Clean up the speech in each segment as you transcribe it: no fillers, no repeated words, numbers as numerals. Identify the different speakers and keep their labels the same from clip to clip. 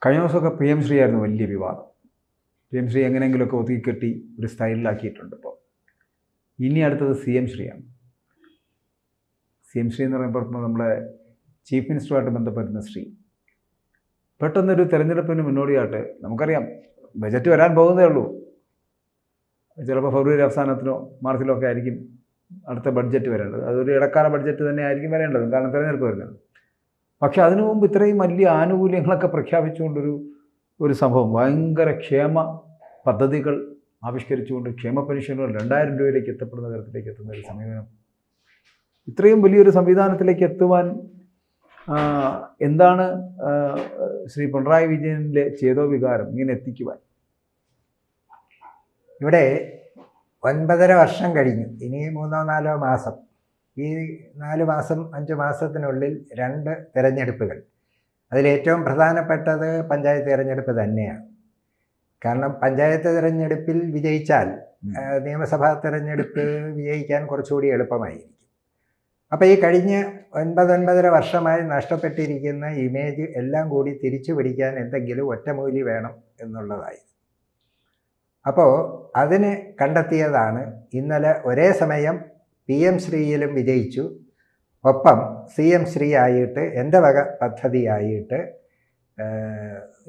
Speaker 1: കഴിഞ്ഞ ദിവസമൊക്കെ P M Shri ആയിരുന്നു വലിയ വിവാദം. പി എം ശ്രീ എങ്ങനെയെങ്കിലുമൊക്കെ ഒതുക്കിക്കെട്ടി ഒരു സ്റ്റൈലിലാക്കിയിട്ടുണ്ട്. ഇപ്പോൾ ഇനി അടുത്തത് സി എം ശ്രീയാണ്. സി എം ശ്രീ എന്ന് പറയുമ്പോൾ നമ്മുടെ ചീഫ് മിനിസ്റ്ററുമായിട്ട് ബന്ധപ്പെടുന്ന ശ്രീ പെട്ടെന്നൊരു തെരഞ്ഞെടുപ്പിന് മുന്നോടിയായിട്ട് നമുക്കറിയാം ബജറ്റ് വരാൻ പോകുന്നതേ ഉള്ളൂ. ചിലപ്പോൾ ഫെബ്രുവരി അവസാനത്തിലോ മാർച്ചിലോ ഒക്കെ ആയിരിക്കും അടുത്ത ബഡ്ജറ്റ് വരേണ്ടത്. അതൊരു ഇടക്കാല ബഡ്ജറ്റ് തന്നെ ആയിരിക്കും വരേണ്ടത്, കാരണം തെരഞ്ഞെടുപ്പ് വരുന്നത്. പക്ഷേ അതിനു മുമ്പ് ഇത്രയും വലിയ ആനുകൂല്യങ്ങളൊക്കെ പ്രഖ്യാപിച്ചുകൊണ്ടൊരു സംഭവം, ഭയങ്കര ക്ഷേമ പദ്ധതികൾ ആവിഷ്കരിച്ചുകൊണ്ട് ക്ഷേമ പെൻഷനുകൾ 2000 രൂപയിലേക്ക് എത്തപ്പെടുന്ന തരത്തിലേക്ക് എത്തുന്ന ഒരു സമീപനം, ഇത്രയും വലിയൊരു സംവിധാനത്തിലേക്ക് എത്തുവാൻ എന്താണ് ശ്രീ പിണറായി വിജയനിലെ ചേതോ വികാരം ഇങ്ങനെ എത്തിക്കുവാൻ?
Speaker 2: ഇവിടെ 9.5 വർഷം കഴിഞ്ഞു. ഇനി 3-4 മാസം. ഈ 4 മാസം 5 മാസത്തിനുള്ളിൽ 2 തിരഞ്ഞെടുപ്പുകൾ. അതിലേറ്റവും പ്രധാനപ്പെട്ടത് പഞ്ചായത്ത് തിരഞ്ഞെടുപ്പ് തന്നെയാണ്. കാരണം പഞ്ചായത്ത് തിരഞ്ഞെടുപ്പിൽ വിജയിച്ചാൽ നിയമസഭാ തിരഞ്ഞെടുപ്പ് വിജയിക്കാൻ കുറച്ചുകൂടി എളുപ്പമായിരിക്കും. അപ്പോൾ ഈ കഴിഞ്ഞ 9-9.5 വർഷമായി നഷ്ടപ്പെട്ടിരിക്കുന്ന ഇമേജ് എല്ലാം കൂടി തിരിച്ചു പിടിക്കാൻ എന്തെങ്കിലും ഒറ്റമൂലി വേണം എന്നുള്ളതായി. അപ്പോൾ അതിന് കണ്ടെത്തിയതാണ് ഇന്നലെ ഒരേ സമയം പി എം ശ്രീയിലും വിജയിച്ചു, ഒപ്പം സി എം ശ്രീ ആയിട്ട് എൻ്റെ വക പദ്ധതിയായിട്ട്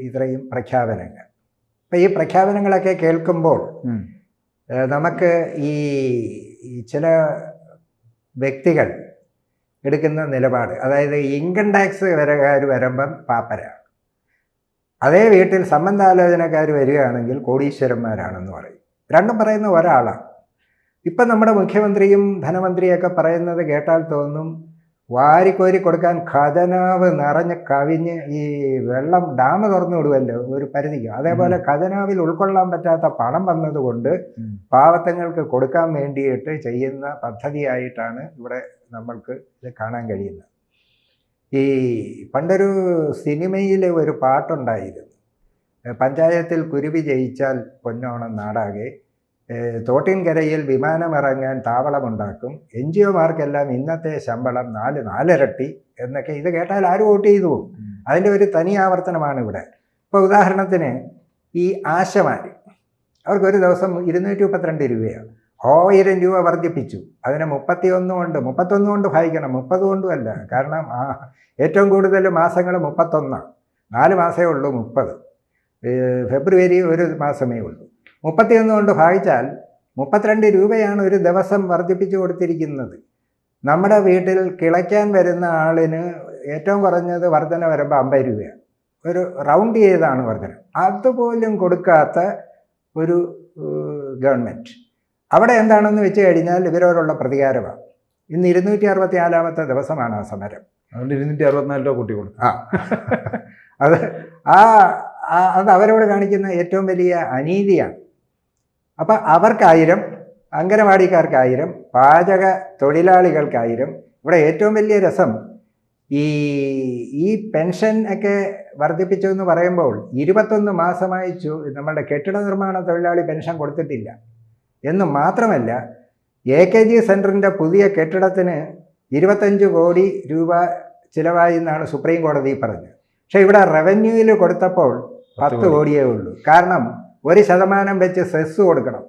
Speaker 2: ഇത്രയും പ്രഖ്യാപനങ്ങൾ. അപ്പം ഈ പ്രഖ്യാപനങ്ങളൊക്കെ കേൾക്കുമ്പോൾ നമുക്ക് ഈ ചില വ്യക്തികൾ എടുക്കുന്ന നിലപാട്, അതായത് ഇൻകം ടാക്സ് വരുമ്പം പാപ്പരാണ്, അതേ വീട്ടിൽ സംബന്ധാലോചനക്കാർ വരികയാണെങ്കിൽ കോടീശ്വരന്മാരാണെന്ന് പറയും. രണ്ടും പറയുന്ന ഒരാളാണ്. ഇപ്പം നമ്മുടെ മുഖ്യമന്ത്രിയും ധനമന്ത്രിയൊക്കെ പറയുന്നത് കേട്ടാൽ തോന്നും വാരിക്കോരി കൊടുക്കാൻ ഖജനാവ് നിറഞ്ഞ് കവിഞ്ഞ് ഈ വെള്ളം ഡാം തുറന്നു വിടുമല്ലോ ഒരു പരിധിക്ക്, അതേപോലെ ഖജനാവിൽ ഉൾക്കൊള്ളാൻ പറ്റാത്ത പണം വന്നതുകൊണ്ട് പാവത്തങ്ങൾക്ക് കൊടുക്കാൻ വേണ്ടിയിട്ട് ചെയ്യുന്ന പദ്ധതിയായിട്ടാണ് ഇവിടെ നമ്മൾക്ക് ഇത് കാണാൻ കഴിയുന്നത്. ഈ പണ്ടൊരു സിനിമയിൽ ഒരു പാട്ടുണ്ടായിരുന്നു, പഞ്ചായത്തിൽ കുരുവി ജയിച്ചാൽ പൊന്നോണം നാടാകെ, തോട്ടിൻകരയിൽ വിമാനമിറങ്ങാൻ താവളമുണ്ടാക്കും, NGOമാർക്കെല്ലാം ഇന്നത്തെ ശമ്പളം 4 ഇരട്ടി എന്നൊക്കെ. ഇത് കേട്ടാൽ ആരും വോട്ട് ചെയ്തു പോകും. അതിൻ്റെ ഒരു തനി ആവർത്തനമാണ് ഇവിടെ. ഇപ്പോൾ ഉദാഹരണത്തിന് ഈ ആശമാർ, അവർക്ക് ഒരു ദിവസം 232 രൂപയാണ്. 1000 രൂപ വർദ്ധിപ്പിച്ചു. അതിനെ 31 കൊണ്ട് ഭാഗിക്കണം, 30 കൊണ്ടുമല്ല. കാരണം ഏറ്റവും കൂടുതൽ മാസങ്ങൾ 31, 4 മാസമേ ഉള്ളൂ 30. ഫെബ്രുവരി ഒരു മാസമേ ഉള്ളൂ. 31 കൊണ്ട് ഭാഗിച്ചാൽ 32 രൂപയാണ് ഒരു ദിവസം വർദ്ധിപ്പിച്ചു കൊടുത്തിരിക്കുന്നത്. നമ്മുടെ വീട്ടിൽ കിളയ്ക്കാൻ വരുന്ന ആളിന് ഏറ്റവും കുറഞ്ഞത് വർധന വരുമ്പോൾ 50 രൂപയാണ്. ഒരു റൗണ്ട് ചെയ്താണ് വർധന. അതുപോലും കൊടുക്കാത്ത ഒരു ഗവൺമെൻറ്. അവിടെ എന്താണെന്ന് വെച്ച് കഴിഞ്ഞാൽ ഇവരോടുള്ള പ്രതികാരമാണ്. ഇന്ന് 264-ാമത്തെ ദിവസമാണ് ആ സമരം.
Speaker 1: അതുകൊണ്ട് 264 രൂപ കൂട്ടി കൊടുക്കും.
Speaker 2: അത് അവരോട് കാണിക്കുന്ന ഏറ്റവും വലിയ അനീതിയാണ്. അപ്പം അവർക്ക് 1000, അംഗനവാടിക്കാർക്ക് 1000, പാചക തൊഴിലാളികൾക്ക് 1000. ഇവിടെ ഏറ്റവും വലിയ രസം ഈ പെൻഷൻ ഒക്കെ വർദ്ധിപ്പിച്ചു എന്ന് പറയുമ്പോൾ 21 മാസമായി നമ്മളുടെ കെട്ടിട നിർമ്മാണ തൊഴിലാളി പെൻഷൻ കൊടുത്തിട്ടില്ല എന്ന് മാത്രമല്ല, AKG സെൻറ്ററിൻ്റെ പുതിയ കെട്ടിടത്തിന് 25 കോടി രൂപ ചിലവായി എന്നാണ് സുപ്രീം കോടതി പറഞ്ഞത്. പക്ഷേ ഇവിടെ റവന്യൂവിൽ കൊടുത്തപ്പോൾ 10 കോടിയേ ഉള്ളൂ. കാരണം 1% വെച്ച് സെസ് കൊടുക്കണം.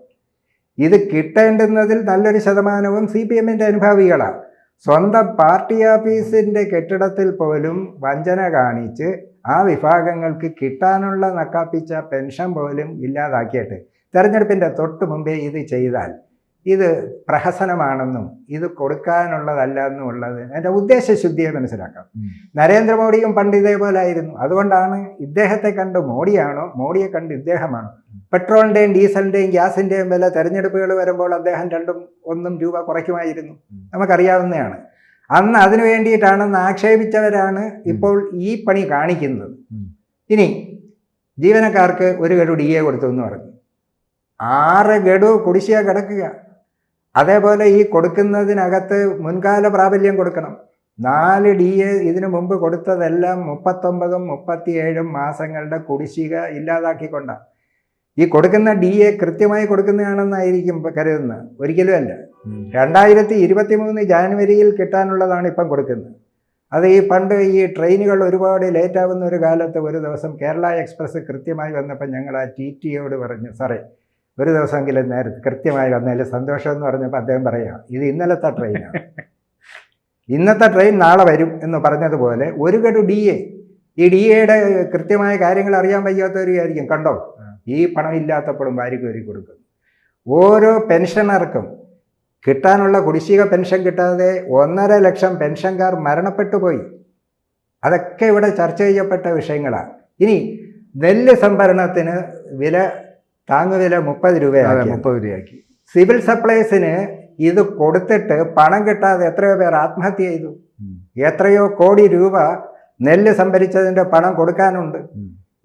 Speaker 2: ഇത് കിട്ടേണ്ടുന്നതിൽ നല്ലൊരു ശതമാനവും CPMൻ്റെ അനുഭാവികളാണ്. സ്വന്തം പാർട്ടി ഓഫീസിൻ്റെ കെട്ടിടത്തിൽ പോലും വഞ്ചന കാണിച്ച് ആ വിഭാഗങ്ങൾക്ക് കിട്ടാനുള്ള നക്കാപ്പിച്ച പെൻഷൻ പോലും ഇല്ലാതാക്കിയിട്ട് തെരഞ്ഞെടുപ്പിൻ്റെ തൊട്ട് മുമ്പേ ഇത് ചെയ്താൽ ഇത് പ്രഹസനമാണെന്നും ഇത് കൊടുക്കാനുള്ളതല്ല എന്നുള്ളത് എൻ്റെ ഉദ്ദേശശുദ്ധിയെ മനസ്സിലാക്കാം. നരേന്ദ്രമോദിയും പണ്ട് ഇതേപോലെ ആയിരുന്നു. അതുകൊണ്ടാണ് ഇദ്ദേഹത്തെ കണ്ട് മോഡിയാണോ, മോഡിയെ കണ്ട് ഇദ്ദേഹമാണോ? പെട്രോളിൻ്റെയും ഡീസലിൻ്റെയും ഗ്യാസിൻ്റെയും വില തെരഞ്ഞെടുപ്പുകൾ വരുമ്പോൾ അദ്ദേഹം 2-1 രൂപ കുറയ്ക്കുമായിരുന്നു, നമുക്കറിയാവുന്നതാണ്. അന്ന് അതിനു വേണ്ടിയിട്ടാണെന്ന് ആക്ഷേപിച്ചവരാണ് ഇപ്പോൾ ഈ പണി കാണിക്കുന്നത്. ഇനി ജീവനക്കാർക്ക് 1 ഗഡു DA കൊടുത്തു എന്ന് പറഞ്ഞു, 6 ഗഡു കുടിശ്ശിക കിടക്കുക. അതേപോലെ ഈ കൊടുക്കുന്നതിനകത്ത് മുൻകാല പ്രാബല്യം കൊടുക്കണം. 4 DA ഇതിനു മുമ്പ് കൊടുത്തതെല്ലാം 39ഉം 37ഉം മാസങ്ങളുടെ കുടിശ്ശിക ഇല്ലാതാക്കിക്കൊണ്ടാണ്. ഈ കൊടുക്കുന്ന DA കൃത്യമായി കൊടുക്കുന്നതാണെന്നായിരിക്കും കരുതുന്നത്. ഒരിക്കലും അല്ല. 2023 ജാനുവരിയിൽ കിട്ടാനുള്ളതാണ് ഇപ്പം കൊടുക്കുന്നത്. അത് ഈ പണ്ട് ഈ ട്രെയിനുകൾ ഒരുപാട് ലേറ്റാവുന്ന ഒരു കാലത്ത് ഒരു ദിവസം കേരള എക്സ്പ്രസ് കൃത്യമായി വന്നപ്പോൾ ഞങ്ങൾ ആ TTയോട് പറഞ്ഞു, സാറേ ഒരു ദിവസമെങ്കിലും നേരത്തെ കൃത്യമായി വന്നതിൽ സന്തോഷം എന്ന് പറഞ്ഞപ്പോൾ അദ്ദേഹം പറയാം, ഇത് ഇന്നലത്തെ ട്രെയിനാണ്, ഇന്നത്തെ ട്രെയിൻ നാളെ വരും എന്ന് പറഞ്ഞതുപോലെ ഒരു ഗഡു DA, ഈ DAയുടെ കൃത്യമായ കാര്യങ്ങൾ അറിയാൻ വയ്യാത്തവരായിരിക്കും, കണ്ടോ ഈ പണം ഇല്ലാത്തപ്പോഴും വാരിക്കോരി കൊടുക്കുന്നു. ഓരോ പെൻഷനർക്കും കിട്ടാനുള്ള കുടിശ്ശിക പെൻഷൻ കിട്ടാതെ 1.5 ലക്ഷം പെൻഷൻകാർ മരണപ്പെട്ടു പോയി. അതൊക്കെ ഇവിടെ ചർച്ച ചെയ്യപ്പെട്ട വിഷയങ്ങളാണ്. ഇനി നെല്ല് സംഭരണത്തിന് താങ്ങുവില 30 രൂപയാക്കി. സിവിൽ സപ്ലൈസിന് ഇത് കൊടുത്തിട്ട് പണം കിട്ടാതെ എത്രയോ പേർ ആത്മഹത്യ ചെയ്തു. എത്രയോ കോടി രൂപ നെല്ല് സംഭരിച്ചതിൻ്റെ പണം കൊടുക്കാനുണ്ട്.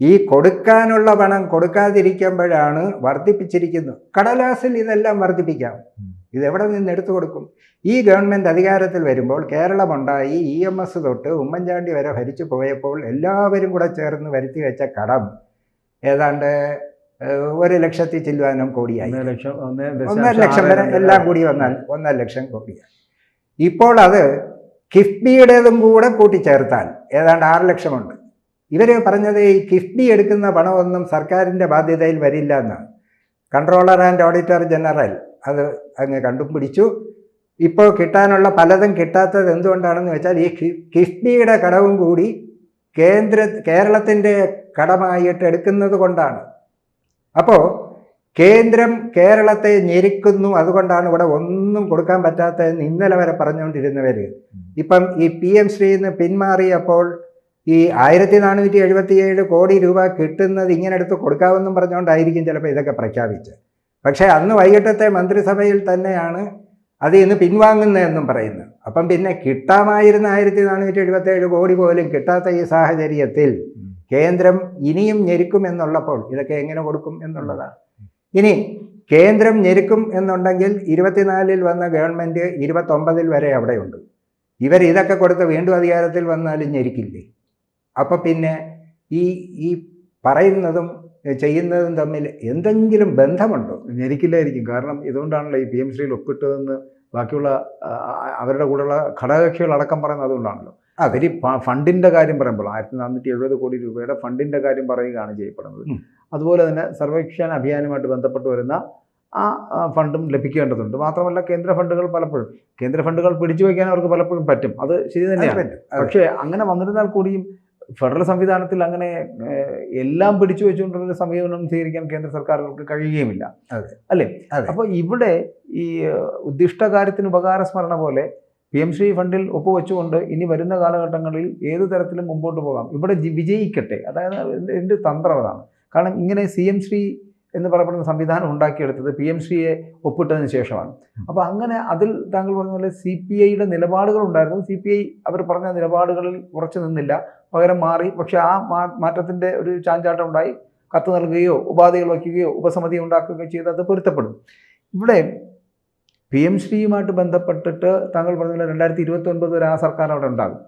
Speaker 2: ഈ കൊടുക്കാനുള്ള പണം കൊടുക്കാതിരിക്കുമ്പോഴാണ് വർദ്ധിപ്പിച്ചിരിക്കുന്നത്. കടലാസിൽ ഇതെല്ലാം വർദ്ധിപ്പിക്കാം, ഇതെവിടെ നിന്ന് എടുത്തു കൊടുക്കും? ഈ ഗവൺമെൻറ് അധികാരത്തിൽ വരുമ്പോൾ കേരളമുണ്ടായി EMS തൊട്ട് ഉമ്മൻചാണ്ടി വരെ ഭരിച്ചു പോയപ്പോൾ എല്ലാവരും കൂടെ ചേർന്ന് വരുത്തി വെച്ച കടം ഏതാണ്ട് 1 ലക്ഷത്തി ചില്ലുവാനും കോടിയായി. 1.5 ലക്ഷം വരെ എല്ലാം കൂടി വന്നാൽ 1.5 ലക്ഷം കോടിയായി. ഇപ്പോൾ അത് കിഫ്ബിയുടേതും കൂടെ കൂട്ടിച്ചേർത്താൽ ഏതാണ്ട് 6 ലക്ഷമുണ്ട്. ഇവർ പറഞ്ഞത് ഈ കിഫ്ബി എടുക്കുന്ന പണമൊന്നും സർക്കാരിൻ്റെ ബാധ്യതയിൽ വരില്ല എന്നാണ്. കൺട്രോളർ ആൻഡ് ഓഡിറ്റർ ജനറൽ അത് അങ്ങ് കണ്ടുപിടിച്ചു. ഇപ്പോൾ കിട്ടാനുള്ള പലതും കിട്ടാത്തത് എന്തുകൊണ്ടാണെന്ന് വെച്ചാൽ ഈ കിഫ്ബിയുടെ കടവും കൂടി കേരളത്തിൻ്റെ കടമായിട്ട് എടുക്കുന്നത് കൊണ്ടാണ്. അപ്പോൾ കേന്ദ്രം കേരളത്തെ ഞെരുക്കുന്നു, അതുകൊണ്ടാണ് ഇവിടെ ഒന്നും കൊടുക്കാൻ പറ്റാത്തതെന്ന് ഇന്നലെ വരെ പറഞ്ഞുകൊണ്ടിരുന്നവർ ഇപ്പം ഈ PM ശ്രീന്ന് പിന്മാറിയപ്പോൾ ഈ 1477 കോടി രൂപ കിട്ടുന്നത് ഇങ്ങനെ എടുത്ത് കൊടുക്കാമെന്നും പറഞ്ഞുകൊണ്ടായിരിക്കും ചിലപ്പോൾ ഇതൊക്കെ പ്രഖ്യാപിച്ചത്. പക്ഷേ അന്ന് വൈകിട്ടത്തെ മന്ത്രിസഭയിൽ തന്നെയാണ് അത് ഇന്ന് പിൻവാങ്ങുന്നതെന്നും പറയുന്നത്. അപ്പം പിന്നെ കിട്ടാമായിരുന്ന 1477 കോടി പോലും കിട്ടാത്ത ഈ സാഹചര്യത്തിൽ കേന്ദ്രം ഇനിയും ഞെരുക്കുമെന്നുള്ളപ്പോൾ ഇതൊക്കെ എങ്ങനെ കൊടുക്കും എന്നുള്ളതാണ്. ഇനി കേന്ദ്രം ഞെരുക്കും എന്നുണ്ടെങ്കിൽ 24-ൽ വന്ന ഗവൺമെൻറ് 29-ൽ വരെ അവിടെയുണ്ട്. ഇവർ ഇതൊക്കെ കൊടുത്ത് വീണ്ടും അധികാരത്തിൽ വന്നാലും ഞെരുക്കില്ലേ? അപ്പോൾ പിന്നെ ഈ പറയുന്നതും ചെയ്യുന്നതും തമ്മിൽ എന്തെങ്കിലും ബന്ധമുണ്ടോ?
Speaker 1: ഞെരിക്കില്ലായിരിക്കും. കാരണം ഇതുകൊണ്ടാണല്ലോ ഈ PM ശ്രീയിൽ ഒപ്പിട്ടതെന്ന് ബാക്കിയുള്ള അവരുടെ കൂടെയുള്ള ഘടകകക്ഷികളടക്കം പറയുന്നത് അതുകൊണ്ടാണല്ലോ. അവർ ഫണ്ടിൻ്റെ കാര്യം പറയുമ്പോൾ 1470 കോടി രൂപയുടെ ഫണ്ടിൻ്റെ കാര്യം പറയുകയാണ് ചെയ്യപ്പെടുന്നത്. അതുപോലെ തന്നെ സർവേക്ഷണ അഭിയാനുമായിട്ട് ബന്ധപ്പെട്ട് വരുന്ന ആ ഫണ്ടും ലഭിക്കേണ്ടതുണ്ട്. മാത്രമല്ല കേന്ദ്ര ഫണ്ടുകൾ പിടിച്ചു വയ്ക്കാൻ അവർക്ക് പലപ്പോഴും പറ്റും, അത് ശരി തന്നെയാണ്. പക്ഷേ അങ്ങനെ വന്നിരുന്നാൽ കൂടിയും ഫെഡറൽ സംവിധാനത്തിൽ അങ്ങനെ എല്ലാം പിടിച്ചു വെച്ചുകൊണ്ടുള്ള സമീപനം സ്വീകരിക്കാൻ കേന്ദ്ര സർക്കാരുകൾക്ക് കഴിയുകയുമില്ല, അല്ലേ? അപ്പോൾ ഇവിടെ ഈ ഉദ്ദിഷ്ടകാര്യത്തിന് ഉപകാരസ്മരണ പോലെ PM ശ്രീ ഫണ്ടിൽ ഒപ്പുവെച്ചുകൊണ്ട് ഇനി വരുന്ന കാലഘട്ടങ്ങളിൽ ഏത് തരത്തിലും മുമ്പോട്ട് പോകാം, ഇവിടെ വിജയിക്കട്ടെ, അതായത് എൻ്റെ തന്ത്രം അതാണ്. കാരണം ഇങ്ങനെ CM ശ്രീ എന്ന് പറയപ്പെടുന്ന സംവിധാനം ഉണ്ടാക്കിയെടുത്തത് PM ശ്രീയെ ഒപ്പിട്ടതിന് ശേഷമാണ്. അപ്പോൾ അങ്ങനെ അതിൽ താങ്കൾ പറഞ്ഞ പോലെ CPIയുടെ നിലപാടുകളുണ്ടായിരുന്നു. CPI അവർ പറഞ്ഞ നിലപാടുകളിൽ ഉറച്ചു നിന്നില്ല, പകരം മാറി. പക്ഷേ ആ മാറ്റത്തിൻ്റെ ഒരു ചാഞ്ചാട്ടം ഉണ്ടായി. കത്ത് നൽകുകയോ ഉപാധികൾ വയ്ക്കുകയോ ഉപസമിതി ഉണ്ടാക്കുകയോ ചെയ്ത് അത് പൊരുത്തപ്പെടും. ഇവിടെ PM ശ്രീയുമായിട്ട് ബന്ധപ്പെട്ടിട്ട് താങ്കൾ പറഞ്ഞ പോലെ 2029 വരെ ആ സർക്കാർ അവിടെ ഉണ്ടാകും.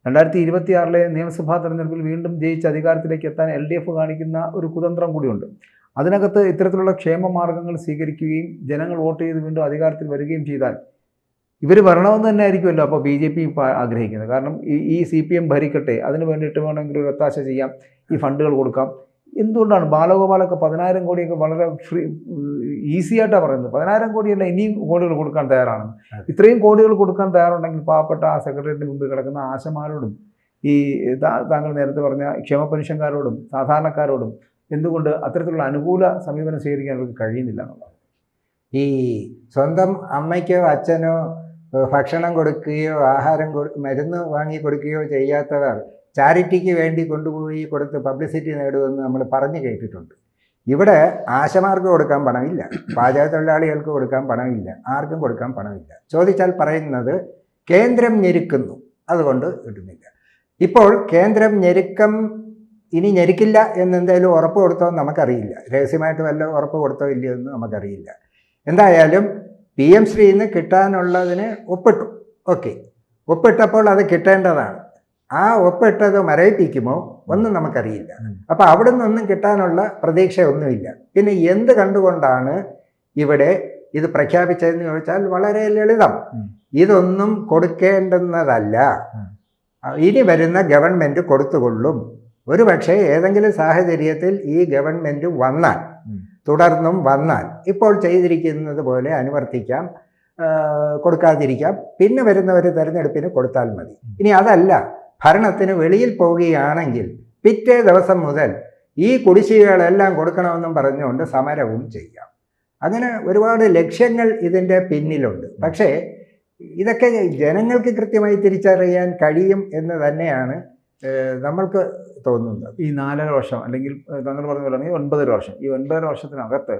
Speaker 1: 2026-ലെ നിയമസഭാ തെരഞ്ഞെടുപ്പിൽ വീണ്ടും ജയിച്ച് അധികാരത്തിലേക്ക് എത്താൻ LDF കാണിക്കുന്ന ഒരു കുതന്ത്രം കൂടിയുണ്ട്. അതിനകത്ത് ഇത്തരത്തിലുള്ള ക്ഷേമ മാർഗങ്ങൾ സ്വീകരിക്കുകയും ജനങ്ങൾ വോട്ട് ചെയ്ത് വീണ്ടും അധികാരത്തിൽ വരികയും ചെയ്താൽ ഇവർ വരണമെന്ന് തന്നെ ആയിരിക്കുമല്ലോ അപ്പോൾ BJP ആഗ്രഹിക്കുന്നത്. കാരണം ഈ CPM ഭരിക്കട്ടെ, അതിന് വേണ്ടിയിട്ട് വേണമെങ്കിൽ ഒരു ഒത്താശ ചെയ്യാം, ഈ ഫണ്ടുകൾ കൊടുക്കാം. എന്തുകൊണ്ടാണ് ബാലഗോപാലൊക്കെ 10,000 കോടിയൊക്കെ വളരെ ഈസി ആയിട്ടാണ് പറയുന്നത്. 10,000 കോടിയല്ല, ഇനിയും കോടികൾ കൊടുക്കാൻ തയ്യാറാണ്. ഇത്രയും കോടികൾ കൊടുക്കാൻ തയ്യാറുണ്ടെങ്കിൽ പാവപ്പെട്ട ആ സെക്രട്ടേറിയറ്റിന് മുമ്പിൽ കിടക്കുന്ന ആശമാരോടും ഈ താങ്കൾ നേരത്തെ പറഞ്ഞ ക്ഷേമ പെൻഷൻകാരോടും സാധാരണക്കാരോടും എന്തുകൊണ്ട് അത്തരത്തിലുള്ള അനുകൂല സമീപനം സ്വീകരിക്കാൻ അവർക്ക് കഴിയുന്നില്ല എന്നുള്ളത്.
Speaker 2: ഈ സ്വന്തം അമ്മയ്ക്കോ അച്ഛനോ ഭക്ഷണം കൊടുക്കുകയോ മരുന്ന് വാങ്ങി കൊടുക്കുകയോ ചെയ്യാത്തവർ ചാരിറ്റിക്ക് വേണ്ടി കൊണ്ടുപോയി കൊടുത്ത് പബ്ലിസിറ്റി നേടുമെന്ന് നമ്മൾ പറഞ്ഞു കേട്ടിട്ടുണ്ട്. ഇവിടെ ആശമാർക്ക് കൊടുക്കാൻ പണമില്ല, പാചക തൊഴിലാളികൾക്ക് കൊടുക്കാൻ പണമില്ല, ആർക്കും കൊടുക്കാൻ പണമില്ല. ചോദിച്ചാൽ പറയുന്നത് കേന്ദ്രം ഞെരുക്കുന്നു, അതുകൊണ്ട് കിട്ടുന്നില്ല. ഇപ്പോൾ കേന്ദ്രം ഇനി ഞെരുക്കില്ല എന്നെന്തായാലും ഉറപ്പ് കൊടുത്തോ നമുക്കറിയില്ല. രഹസ്യമായിട്ട് വല്ല ഉറപ്പ് കൊടുത്തോ ഇല്ലയോ എന്ന് നമുക്കറിയില്ല. എന്തായാലും PM ശ്രീന്ന് കിട്ടാനുള്ളതിന് ഒപ്പിട്ടു. ഓക്കെ, ഒപ്പിട്ടപ്പോൾ അത് കിട്ടേണ്ടതാണ്. ആ ഒപ്പിട്ടത് മരവിപ്പിക്കുമോ ഒന്നും നമുക്കറിയില്ല. അപ്പോൾ അവിടെ നിന്നൊന്നും കിട്ടാനുള്ള പ്രതീക്ഷയൊന്നുമില്ല. പിന്നെ എന്ത് കണ്ടുകൊണ്ടാണ് ഇവിടെ ഇത് പ്രഖ്യാപിച്ചതെന്ന് ചോദിച്ചാൽ വളരെ ലളിതം. ഇതൊന്നും കൊടുക്കേണ്ടുന്നതല്ല. ഇനി വരുന്ന ഗവൺമെൻറ് കൊടുത്തുകൊള്ളും. ഒരു പക്ഷേ ഏതെങ്കിലും സാഹചര്യത്തിൽ ഈ ഗവൺമെൻറ് വന്നാൽ, തുടർന്നും വന്നാൽ, ഇപ്പോൾ ചെയ്തിരിക്കുന്നത് പോലെ അനുവർത്തിക്കാം, കൊടുക്കാതിരിക്കാം, പിന്നെ വരുന്നവർ തെരഞ്ഞെടുപ്പിന് കൊടുത്താൽ മതി. ഇനി അതല്ല, ഭരണത്തിന് വെളിയിൽ പോവുകയാണെങ്കിൽ പിറ്റേ ദിവസം മുതൽ ഈ കുടിശ്ശികകളെല്ലാം കൊടുക്കണമെന്നും പറഞ്ഞുകൊണ്ട് സമരവും ചെയ്യാം. അങ്ങനെ ഒരുപാട് ലക്ഷ്യങ്ങൾ ഇതിൻ്റെ പിന്നിലുണ്ട്. പക്ഷേ ഇതൊക്കെ ജനങ്ങൾക്ക് കൃത്യമായി തിരിച്ചറിയാൻ കഴിയും എന്ന് തന്നെയാണ് നമ്മൾക്ക് തോന്നുന്നത്.
Speaker 1: ഈ 4.5 വർഷം അല്ലെങ്കിൽ താങ്കൾ പറഞ്ഞ പോലെ 9 വർഷം, ഈ 9 വർഷത്തിനകത്ത്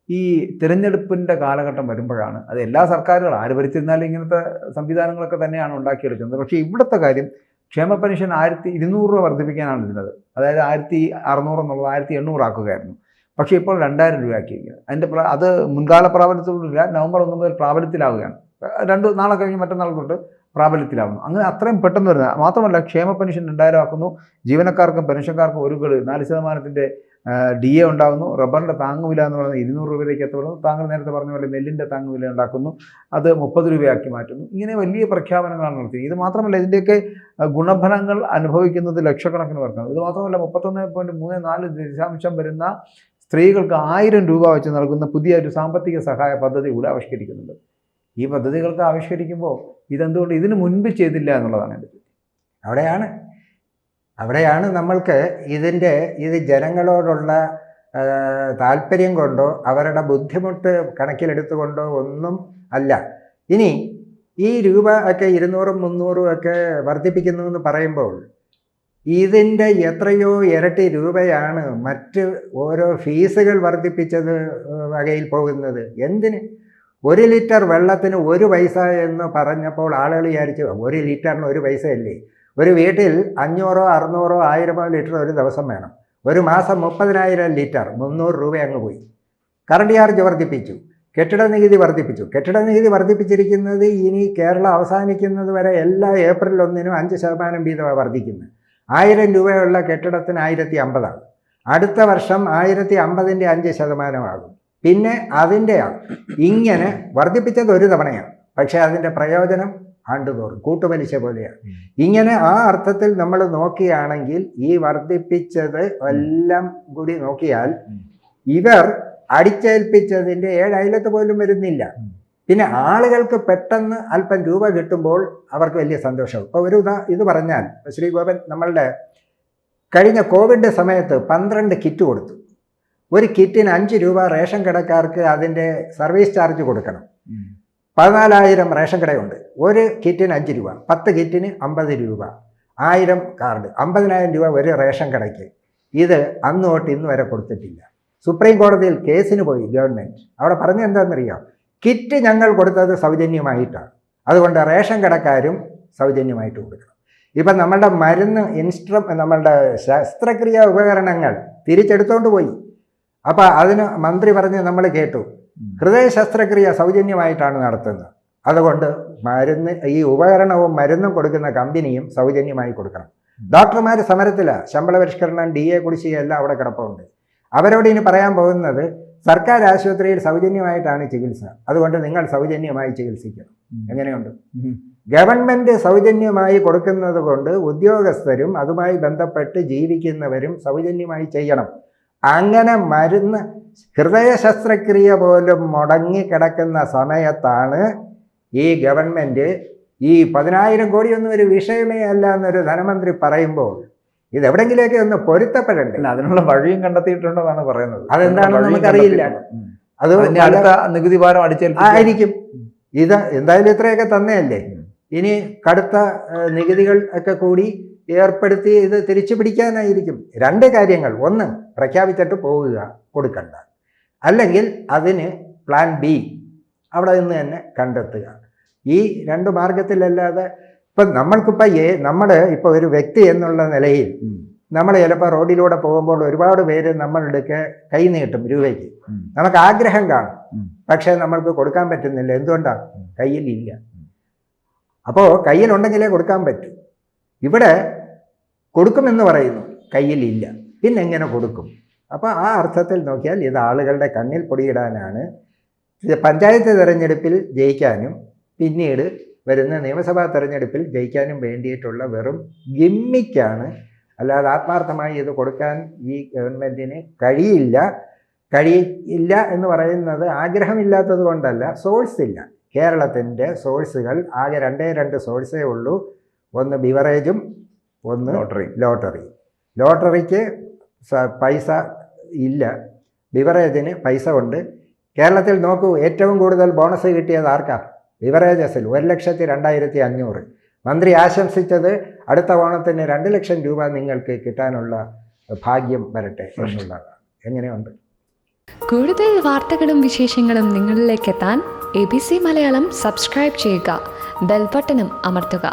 Speaker 1: ഈ തിരഞ്ഞെടുപ്പിൻ്റെ കാലഘട്ടം വരുമ്പോഴാണ് അത് എല്ലാ സർക്കാരുകളും ആര് ഭരിച്ചിരുന്നാലും ഇങ്ങനത്തെ സംവിധാനങ്ങളൊക്കെ തന്നെയാണ് ഉണ്ടാക്കിയെടുക്കുന്നത്. പക്ഷേ ഇവിടുത്തെ കാര്യം ക്ഷേമ പെൻഷൻ 1200 രൂപ വർദ്ധിപ്പിക്കാനാണ് ഇരുന്നത്. അതായത് 1600 എന്നുള്ളത് 1800 ആക്കുകയായിരുന്നു. പക്ഷേ ഇപ്പോൾ 2000 രൂപയാക്കിയിരിക്കുന്നത്. അതിൻ്റെ അത് മുൻകാല പ്രാബല്യത്തിലില്ല, നവംബർ 1 മുതൽ പ്രാബല്യത്തിലാവുകയാണ്. 2 നാളെ കഴിഞ്ഞ് മറ്റന്നാൾ തൊട്ട് പ്രാബല്യത്തിലാവുന്നു. അങ്ങനെ അത്രയും പെട്ടെന്ന് വരുന്നത്. മാത്രമല്ല, ക്ഷേമ പെൻഷൻ 2000 ആക്കുന്നു, ജീവനക്കാർക്കും പെൻഷൻകാർക്കും 4% DA ഉണ്ടാകുന്നു, റബ്ബറിൻ്റെ താങ്ങുവില എന്ന് പറയുന്നത് 200 രൂപയിലേക്ക് എത്തപ്പെടുന്നു, താങ്കൾ നേരത്തെ പറഞ്ഞ പോലെ നെല്ലിൻ്റെ താങ്ങുവില ഉണ്ടാക്കുന്നു, അത് 30 രൂപയാക്കി മാറ്റുന്നു. ഇങ്ങനെ വലിയ പ്രഖ്യാപനങ്ങളാണ് നടത്തിയത്. ഇത് മാത്രമല്ല, ഇതിൻ്റെയൊക്കെ ഗുണഫലങ്ങൾ അനുഭവിക്കുന്നത് ലക്ഷക്കണക്കിന് പേർക്കാണ്. ഇത് മാത്രമല്ല, 31.34 ദശാംശം വരുന്ന സ്ത്രീകൾക്ക് 1000 രൂപ വെച്ച് നൽകുന്ന പുതിയ ഒരു സാമ്പത്തിക സഹായ പദ്ധതി കൂടെ ആവിഷ്കരിക്കുന്നുണ്ട്. ഈ പദ്ധതികൾക്ക് ആവിഷ്കരിക്കുമ്പോൾ ഇതെന്തുകൊണ്ട് ഇതിന് മുൻപ് ചെയ്തില്ല എന്നുള്ളതാണ് എൻ്റെ ചോദ്യം.
Speaker 2: അവിടെയാണ് നമ്മൾക്ക് ഇത് ജനങ്ങളോടുള്ള താല്പര്യം കൊണ്ടോ അവരുടെ ബുദ്ധിമുട്ട് കണക്കിലെടുത്തുകൊണ്ടോ ഒന്നും അല്ല. ഇനി ഈ രൂപ ഒക്കെ 200-ഉം 300-ഉം ഒക്കെ വർദ്ധിപ്പിക്കുന്നു എന്ന് പറയുമ്പോൾ ഇതിൻ്റെ എത്രയോ ഇരട്ടി രൂപയാണ് മറ്റ് ഓരോ ഫീസുകൾ വർദ്ധിപ്പിച്ചത് വകയിൽ പോകുന്നത്. എന്തിന്? 1 ലിറ്റർ വെള്ളത്തിന് 1 പൈസ എന്ന് പറഞ്ഞപ്പോൾ ആളുകൾ വിചാരിച്ചു 1 ലിറ്ററിന് 1 പൈസയല്ലേ. ഒരു വീട്ടിൽ 500-ഓ 600-ഓ 1000-ഓ ലിറ്റർ ഒരു ദിവസം വേണം. ഒരു മാസം 30,000 ലിറ്റർ, 300 രൂപ അങ്ങ് പോയി. കറണ്ട് ചാർജ് വർദ്ധിപ്പിച്ചു, കെട്ടിട നികുതി വർദ്ധിപ്പിച്ചു. കെട്ടിട നികുതി വർദ്ധിപ്പിച്ചിരിക്കുന്നത് ഇനി കേരളം അവസാനിക്കുന്നത് വരെ എല്ലാ ഏപ്രിൽ 1-നും 5% വീതമാണ് വർദ്ധിക്കുന്നത്. 1000 രൂപയുള്ള കെട്ടിടത്തിന് 1050 ആകും. അടുത്ത വർഷം 1050-ൻ്റെ 5% ആകും. പിന്നെ അതിൻ്റെ ഇങ്ങനെ വർദ്ധിപ്പിച്ചത് ഒരു തവണയാണ്. പക്ഷേ അതിൻ്റെ പ്രയോജനം ആണ്ടുതോറും കൂട്ടുപലിശ പോലെയാണ്. ഇങ്ങനെ ആ അർത്ഥത്തിൽ നമ്മൾ നോക്കുകയാണെങ്കിൽ ഈ വർദ്ധിപ്പിച്ചത് എല്ലാം കൂടി നോക്കിയാൽ ഇവർ അടിച്ചേൽപ്പിച്ചതിൻ്റെ 7 അയലത്ത് പോലും വരുന്നില്ല. പിന്നെ ആളുകൾക്ക് പെട്ടെന്ന് അല്പം രൂപ കിട്ടുമ്പോൾ അവർക്ക് വലിയ സന്തോഷവും. ഇപ്പോൾ ഇത് പറഞ്ഞാൽ ശ്രീ ഗോപൻ, നമ്മളുടെ കഴിഞ്ഞ കോവിഡ് സമയത്ത് 12 കിറ്റ് കൊടുത്തു. ഒരു കിറ്റിന് 5 രൂപ റേഷൻ കടക്കാർക്ക് അതിൻ്റെ സർവീസ് ചാർജ് കൊടുക്കണം. 14,000 റേഷൻ കടയുണ്ട്. ഒരു കിറ്റിന് 5 രൂപ, 10 കിറ്റിന് 50 രൂപ, 1000 കാർഡ്, 50,000 രൂപ ഒരു റേഷൻ കടയ്ക്ക്. ഇത് അന്ന് തൊട്ട് ഇന്ന് വരെ കൊടുത്തിട്ടില്ല. സുപ്രീം കോടതിയിൽ കേസിന് പോയി ഗവൺമെൻറ്. അവിടെ പറഞ്ഞെന്താണെന്നറിയാം, കിറ്റ് ഞങ്ങൾ കൊടുത്തത് സൗജന്യമായിട്ടാണ്, അതുകൊണ്ട് റേഷൻ കടക്കാരും സൗജന്യമായിട്ട് കൊടുക്കണം. ഇപ്പം നമ്മളുടെ മരുന്ന് നമ്മളുടെ ശസ്ത്രക്രിയാ ഉപകരണങ്ങൾ തിരിച്ചെടുത്തോണ്ട് പോയി. അപ്പോൾ അതിന് മന്ത്രി പറഞ്ഞ് നമ്മൾ കേട്ടു, ഹൃദയ ശസ്ത്രക്രിയ സൗജന്യമായിട്ടാണ് നടത്തുന്നത്, അതുകൊണ്ട് ഈ ഉപകരണവും മരുന്നും കൊടുക്കുന്ന കമ്പനിയും സൗജന്യമായി കൊടുക്കണം. ഡോക്ടർമാർ സമരത്തിലാണ്. ശമ്പള പരിഷ്കരണം, DA കുടിശ്ശിക എല്ലാം അവിടെ കിടപ്പുണ്ട്. അവരോട് ഇനി പറയാൻ പോകുന്നത്, സർക്കാർ ആശുപത്രിയിൽ സൗജന്യമായിട്ടാണ് ചികിത്സ, അതുകൊണ്ട് നിങ്ങൾ സൗജന്യമായി ചികിത്സിക്കണം. എങ്ങനെയുണ്ട്? ഗവൺമെൻറ് സൗജന്യമായി കൊടുക്കുന്നത് കൊണ്ട് ഉദ്യോഗസ്ഥരും അതുമായി ബന്ധപ്പെട്ട് ജീവിക്കുന്നവരും സൗജന്യമായി ചെയ്യണം. അങ്ങനെ മരുന്ന്, ഹൃദയ ശസ്ത്രക്രിയ പോലും മുടങ്ങിക്കിടക്കുന്ന സമയത്താണ് ഈ ഗവൺമെൻറ് ഈ 10,000 കോടിയൊന്നും ഒരു വിഷയമേ അല്ല എന്നൊരു ധനമന്ത്രി പറയുമ്പോൾ ഇതെവിടെങ്കിലേക്ക് ഒന്ന് പൊരുത്തപ്പെടണ്ടേ?
Speaker 1: അതിനുള്ള വഴിയും കണ്ടെത്തിയിട്ടുണ്ടെന്നാണ് പറയുന്നത്.
Speaker 2: അതെന്താണെന്ന് നമുക്കറിയില്ല. അത്
Speaker 1: അടുത്ത നികുതി ഭാരം
Speaker 2: ആയിരിക്കും. ഇത് എന്തായാലും ഇത്രയൊക്കെ തന്നെയല്ലേ, ഇനി കടുത്ത നികുതികൾ ഒക്കെ കൂടി ഏർപ്പെടുത്തി ഇത് തിരിച്ചു പിടിക്കാനായിരിക്കും. 2 കാര്യങ്ങൾ: ഒന്ന്, പ്രഖ്യാപിച്ചിട്ട് പോവുക, കൊടുക്കണ്ട. അല്ലെങ്കിൽ അതിന് പ്ലാൻ B അവിടെ നിന്ന് തന്നെ കണ്ടെത്തുക. ഈ 2 മാർഗത്തിലല്ലാതെ ഇപ്പം നമ്മൾ ഇപ്പോൾ ഒരു വ്യക്തി എന്നുള്ള നിലയിൽ നമ്മൾ ചിലപ്പോൾ റോഡിലൂടെ പോകുമ്പോൾ ഒരുപാട് പേര് നമ്മളുടെ കൈ നീട്ടും രൂപയ്ക്ക്. നമുക്ക് ആഗ്രഹം കാണും, പക്ഷേ നമ്മൾക്ക് കൊടുക്കാൻ പറ്റുന്നില്ല. എന്തുകൊണ്ടാണ്? കയ്യിലില്ല. അപ്പോൾ കയ്യിലുണ്ടെങ്കിലേ കൊടുക്കാൻ പറ്റൂ. ഇവിടെ കൊടുക്കുമെന്ന് പറയുന്നു, കയ്യിലില്ല, പിന്നെ എങ്ങനെ കൊടുക്കും? അപ്പോൾ ആ അർത്ഥത്തിൽ നോക്കിയാൽ ഇത് ആളുകളുടെ കണ്ണിൽ പൊടിയിടാനാണ്. ഇത് പഞ്ചായത്ത് തിരഞ്ഞെടുപ്പിൽ ജയിക്കാനും പിന്നീട് വരുന്ന നിയമസഭാ തെരഞ്ഞെടുപ്പിൽ ജയിക്കാനും വേണ്ടിയിട്ടുള്ള വെറും ഗിമ്മിക്കാണ്. അല്ലാതെ ആത്മാർത്ഥമായി ഇത് കൊടുക്കാൻ ഈ ഗവൺമെൻറ്റിന് കഴിയില്ല എന്ന് പറയുന്നത് ആഗ്രഹമില്ലാത്തത് കൊണ്ടല്ല, സോഴ്സ് ഇല്ല. കേരളത്തിൻ്റെ സോഴ്സുകൾ ആകെ 2 സോഴ്സേ ഉള്ളൂ. ഒന്ന് ബിവറേജും ഒന്ന് ലോട്ടറിക്ക് പൈസ ഇല്ല, ബിവറേജിന് പൈസ ഉണ്ട്. കേരളത്തിൽ നോക്കൂ, ഏറ്റവും കൂടുതൽ ബോണസ് കിട്ടിയത് ആർക്കാ? ബിവറേജസിൽ 1,02,500. മന്ത്രി ആശംസിച്ചത് അടുത്ത ഓണത്തിന് 2 ലക്ഷം രൂപ നിങ്ങൾക്ക് കിട്ടാനുള്ള ഭാഗ്യം വരട്ടെ എന്നുള്ളതാണ്. എങ്ങനെയുണ്ട്?
Speaker 3: കൂടുതൽ വാർത്തകളും വിശേഷങ്ങളും നിങ്ങളിലേക്ക് എത്താൻ ABC മലയാളം സബ്സ്ക്രൈബ് ചെയ്യുക, ബെൽ ബട്ടണും അമർത്തുക.